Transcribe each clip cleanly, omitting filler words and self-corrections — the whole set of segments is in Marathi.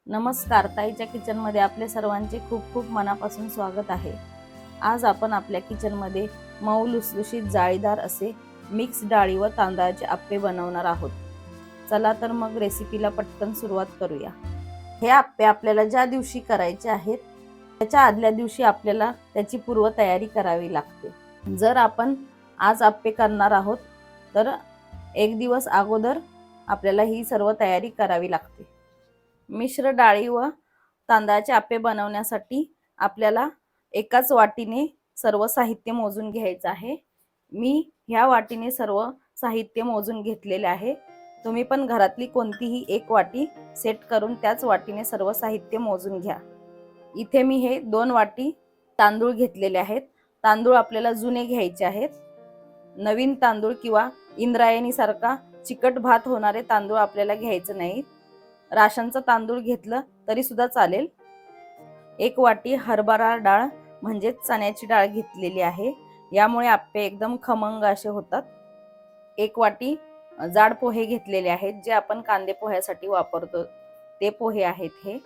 नमस्कार, ताईच्या किचनमध्ये आपले सर्वांचे खूप खूप मनापासून स्वागत आहे। आज आपण आपल्या किचनमध्ये मऊ लुसलुशीत जाळीदार असे मिक्स डाळी व तांदळाचे आप्पे बनवणार आहोत। चला तर मग रेसिपीला पटकन सुरुवात करूया। हे आप्पे आपल्याला ज्या दिवशी करायचे आहेत त्याच्या आदल्या दिवशी आपल्याला त्याची पूर्व तयारी करावी लागते। जर आपण आज आप्पे करणार आहोत तर एक दिवस अगोदर आपल्याला ही सर्व तयारी करावी लागते। मिश्र डाळी व तांदळाचे आप्पे बनवण्यासाठी आपल्याला एकाच वाटीने सर्व साहित्य मोजून घ्यायचं आहे। मी ह्या वाटीने सर्व साहित्य मोजून घेतलेले आहे। तुम्ही पण घरातली कोणतीही एक वाटी सेट करून त्याच वाटीने सर्व साहित्य मोजून घ्या। इथे मी हे 2 वाटी तांदूळ घेतलेले आहेत। तांदूळ आपल्याला जुने घ्यायचे आहेत। नवीन तांदूळ किंवा इंद्रायणी सारखा चिकट भात होणारे तांदूळ आपल्याला घ्यायचे नाहीत। राशनचा तांदूळ घेतलं तरी सुद्धा चालेल। 1 वाटी हरभरा डाळ म्हणजे चण्याची डाळ घेतलेली आहे। यामुळे आप्पे एकदम खमंग असे होतात। 1 वाटी जाड पोहे घेतलेले आहेत जे आपण कांदे पोह्यासाठी वापरतो ते पोहे आहेत हे।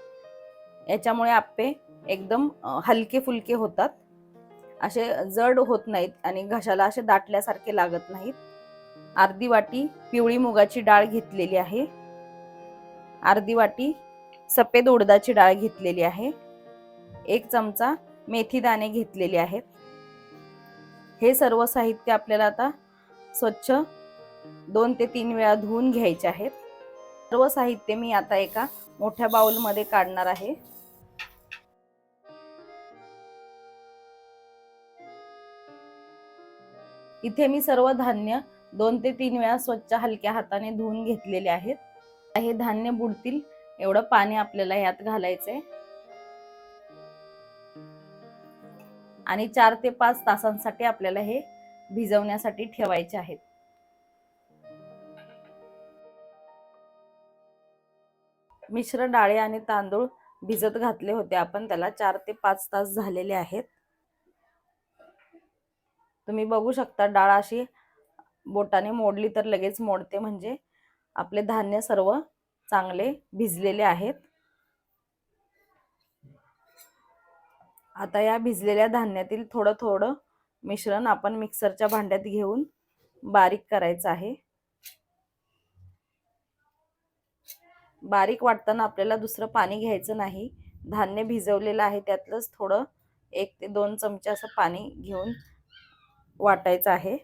याच्यामुळे आप्पे एकदम हलके फुलके होतात, असे जड होत नाहीत आणि घशाला असे दाटल्यासारखे लागत नाहीत। अर्धी वाटी पिवळी मुगाची डाळ घेतलेली आहे। अर्धी वाटी सफेद उडदाची डाळ घेतलेली आहे। 1 चमचा मेथी दाणे घेतलेले आहेत। हे सर्व साहित्य आपल्याला आता स्वच्छ 2 ते 3 वेळा धुवून घ्यायचे आहेत। सर्व साहित्य मी आता एका मोठ्या बाउल मध्ये काढणार आहे। इथे मी सर्व धान्य 2 ते 3 वेळा स्वच्छ हलक्या हाताने धुवून घेतलेले आहेत। हे धान्य बुडतील एवढं पाणी आपल्याला यात घालायचंय आणि 4 ते 5 तासांसाठी आपल्याला हे भिजवण्यासाठी ठेवायचे आहेत। मिश्र डाळी आणि तांदूळ भिजत घातले होते आपण, त्याला 4 ते 5 तास झालेले आहेत। तुम्ही बघू शकता डाळ अशी बोटाने मोडली तर लगेच मोडते, म्हणजे आपले धान्य सर्व चांगले भिजलेले आहेत। आता या भिजलेल्या धान्यातील थोडं थोडं मिश्रण आपण मिक्सरच्या भांड्यात घेऊन बारीक करायचं आहे। बारीक वाटताना आपल्याला दुसरं पाणी घ्यायचं नाही। धान्य भिजवलेलं आहे त्यातलंच थोडं 1 ते 2 चमचे असं पाणी घेऊन वाटायचं आहे।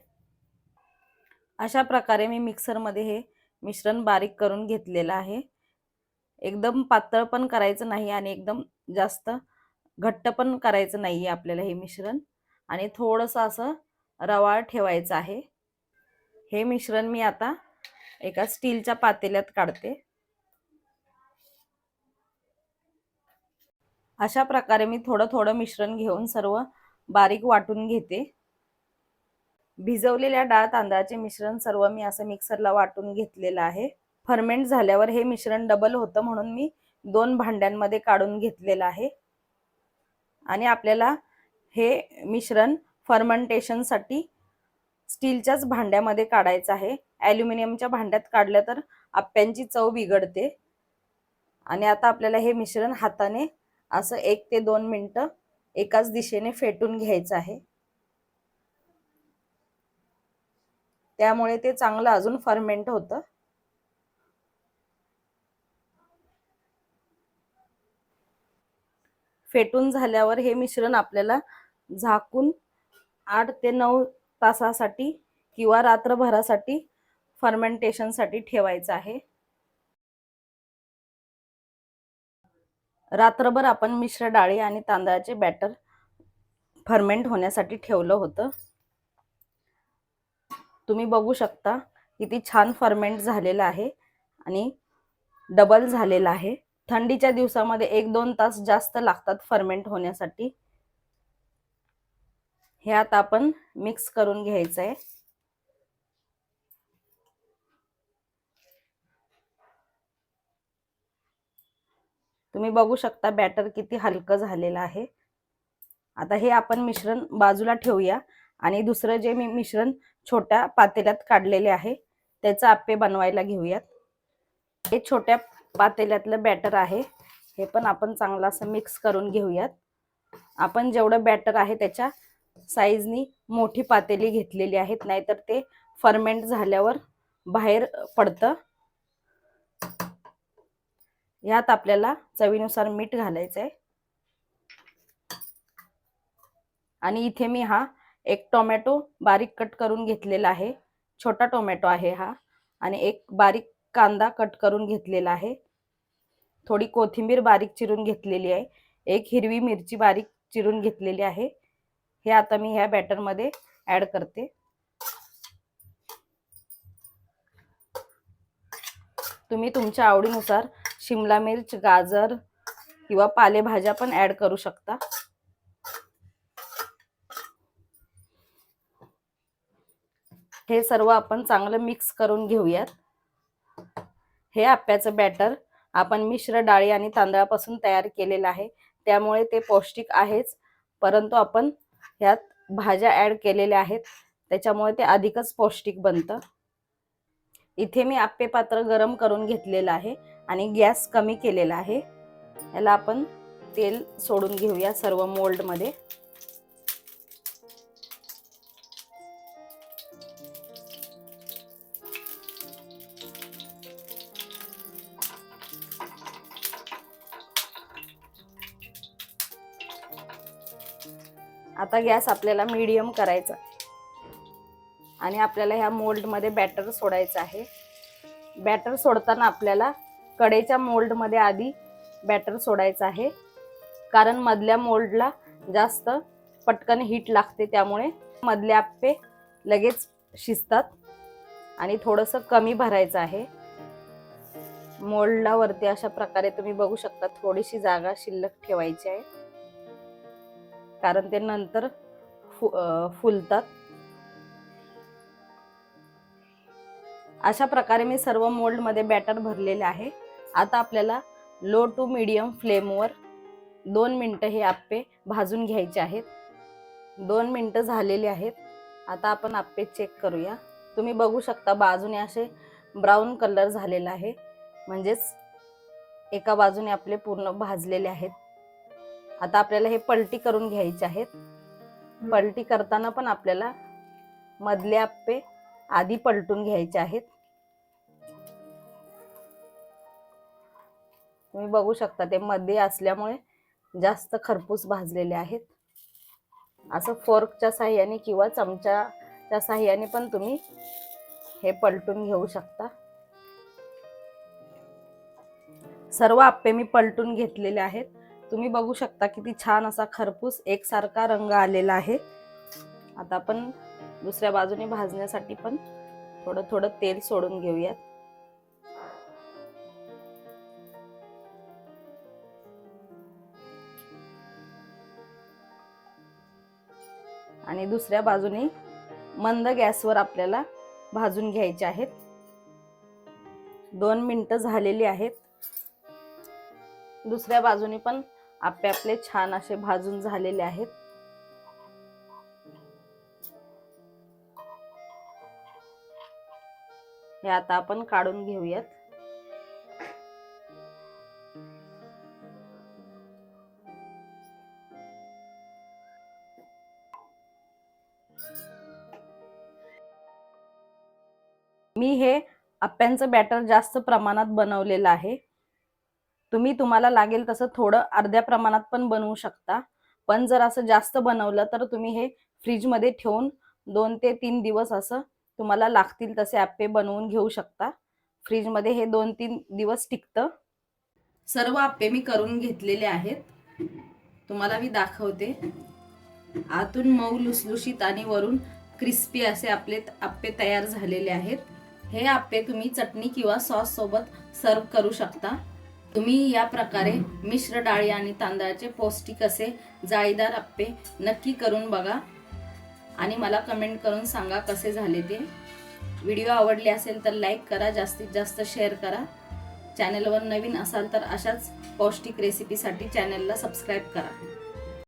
अशा प्रकारे मी मिक्सर मध्ये हे मिश्रण बारीक करून घेतलेलं आहे। एकदम पातळ पण करायचं नाही आणि एकदम जास्त घट्ट पण करायचं नाही आपल्याला हे मिश्रण, आणि थोडंसं असं रवाळ ठेवायचं आहे। हे मिश्रण मी आता एका स्टीलच्या पातेल्यात काढते। अशा प्रकारे मी थोडं थोडं मिश्रण घेऊन सर्व बारीक वाटून घेते। भिजवलेल्या डाळ तांदळाचे मिश्रण सर्व मी असं मिक्सरला वाटून घेतलेलं आहे। फर्मेंट झाल्यावर हे मिश्रण डबल होतं म्हणून मी 2 भांड्यांमध्ये काढून घेतलेलं आहे। आणि आपल्याला हे मिश्रण फर्मेंटेशन साठी स्टीलच्याच भांड्यामध्ये काढायचं आहे। ॲल्युमिनियमच्या भांड्यात काढलं तर आप्प्यांची चव बिघडते। आणि आता आपल्याला हे मिश्रण हाताने असं 1 ते 2 मिनिटं एकाच दिशेने फेटून घ्यायचं आहे, त्यामुळे ते चांगलं अजून फर्मेंट होतं। फेटून झाल्यावर हे मिश्रण आपल्याला झाकून 8 ते 9 तासासाठी किंवा रात्रभरासाठी फर्मेंटेशन साठी ठेवायचं आहे। रात्रभर आपण मिश्र डाळी आणि तांदळाचे बॅटर फर्मेंट होण्यासाठी ठेवलं होतं। तुम्ही बघू शकता किती छान फर्मेंट झालेलं आहे आणि डबल झालेलं आहे। थंडीच्या दिवसामध्ये 1-2 तास जास्त लागतात फर्मेंट होण्यासाठी। हे आता आपण मिक्स करून घ्यायचं आहे। तुम्ही बघू शकता बॅटर किती हलकं झालेलं आहे। आता हे आपण मिश्रण बाजूला ठेवूया आणि दुसरं जे मी मिश्रण छोट्या पातेल्यात काढलेले आहे त्याचे आप्पे बनवायला घेऊयात। हे छोट्या पातेल्यातलं बॅटर आहे, हे पण आपण चांगलं असं मिक्स करून घेऊयात. आपण जेवढं बॅटर आहे त्याच्या साईजनी मोठी पातेली घेतलेली आहेत, नाहीतर ते फर्मेंट झाल्यावर बाहेर पडतं. यात आपल्याला चवीनुसार मीठ घालायचं आहे. आणि इथे मी हा एक टोमॅटो बारीक कट करून घेतलेला आहे, छोटा टोमॅटो आहे हा. आणि एक बारीक कांदा कट करून घेतलेला आहे. थोडी कोथिंबीर बारीक चिरून घेतलेली आहे. एक हिरवी मिरची बारीक चिरून घेतलेली आहे. हे आता मी ह्या बॅटर मध्ये ऍड करते. तुम्ही तुमच्या आवडीनुसार शिमला मिर्च, गाजर किंवा पालेभाज्या पण ऍड करू शकता. हे सर्व आपण चांगलं मिक्स करून घेऊयात. हे आप्याचं बॅटर आपण मिश्र डाळी आणि तांदळापासून तयार केलेलं आहे, त्यामुळे ते पौष्टिक आहेच, परंतु आपण ह्यात भाज्या ऍड केलेल्या आहेत, त्याच्यामुळे ते अधिकच पौष्टिक बनतं. इथे मी आप्पे पात्र गरम करून घेतलेलं आहे आणि गॅस कमी केलेला आहे. याला आपण तेल सोडून घेऊया सर्व मोल्ड मध्ये. आता गॅस आपल्याला मीडियम करायचा आणि आपल्याला ह्या मोल्ड मध्ये बॅटर सोडायचं आहे. बॅटर सोडताना आपल्याला कडेच्या मोल्ड मध्ये आधी बॅटर सोडायचं आहे, कारण मधल्या मोल्डला जास्त पटकन हीट लागते, त्यामुळे मधले आप्पे लगेच शिजतात. आणि थोडंसं कमी भरायचं आहे. मोल्डला वरती अशा प्रकारे तुम्ही बघू शकता थोडीशी जागा शिल्लक ठेवायची आहे, कारण ते नंतर फुलतात. अशा प्रकारे मी सर्व मोल्ड मध्ये बॅटर भरलेले आहे. आता आपल्याला लो टू मीडियम फ्लेमवर 2 मिनिटं हे आप्पे भाजून घ्यायचे आहेत. 2 मिनिटं झालेली आहेत. आता आपण आप्पे चेक करूया. तुम्ही बघू शकता बाजूने असे ब्राऊन कलर झालेला आहे, म्हणजेच एका बाजूने आपले पूर्ण भाजलेले आहेत. आता आपल्याला हे पलटी करून घ्यायचे आहेत. पलटी करताना पण आपल्याला मधले आप्पे आधी पलटून घ्यायचे आहेत. तुम्ही बघू शकता ते मध्ये असल्यामुळे जास्त खरपूस भाजलेले आहेत. असं फोर्कच्या साहाय्याने किंवा चमच्याच्या साहाय्याने पण तुम्ही हे पलटून घेऊ शकता. सर्व आप्पे मी पलटून घेतलेले आहेत. तुम्ही बघू शकता किती छान असा खरपूस एकसारखा रंग आलेला आहे. आता आपण दुसऱ्या बाजूने भाजण्यासाठी पण थोडं थोडं तेल सोडून घेऊयात. आणि दुसऱ्या बाजूने मंद गॅसवर आपल्याला भाजून घ्यायचे आहेत. 2 मिनिटं झालेली आहेत. दुसऱ्या बाजूने पण आप्पे आपले छान असे भाजून झालेले आहेत. हे आता आपण काढून घेऊयात. मी हे आप्यांचं बॅटर जास्त प्रमाणात बनवलेलं आहे. तुम्हाला लागेल तसं थोडं अर्ध्या प्रमाणात पण बनवू शकता, पण जर असं जास्त बनवलं तर तुम्ही हे फ्रीज मध्ये ठेवून 2 ते 3 दिवस असं तुम्हाला लागतील तसे आप्पे बनवून घेऊ शकता. फ्रीज मध्ये हे 2-3 दिवस टिकतं. सर्व आप्पे मी करून घेतलेले आहेत. तुम्हाला मी दाखवते. आतून मऊ लुसलुशीत आणि वरून क्रिस्पी असे आपले आप्पे तयार झालेले आहेत. हे आप्पे तुम्ही चटणी किंवा सॉस सोबत सर्व करू शकता. तुम्ही या प्रकारे मिश्र डाळी आणि तांदळाचे पौष्टिक असे जाळीदार आप्पे नक्की करून बघा आणि मला कमेंट करून सांगा कसे झाले ते. व्हिडिओ आवडले असेल तर लाईक करा, जास्तीत जास्त शेअर करा. चॅनलवर नवीन असाल तर अशाच पौष्टिक रेसिपीसाठी चॅनलला सबस्क्राईब करा.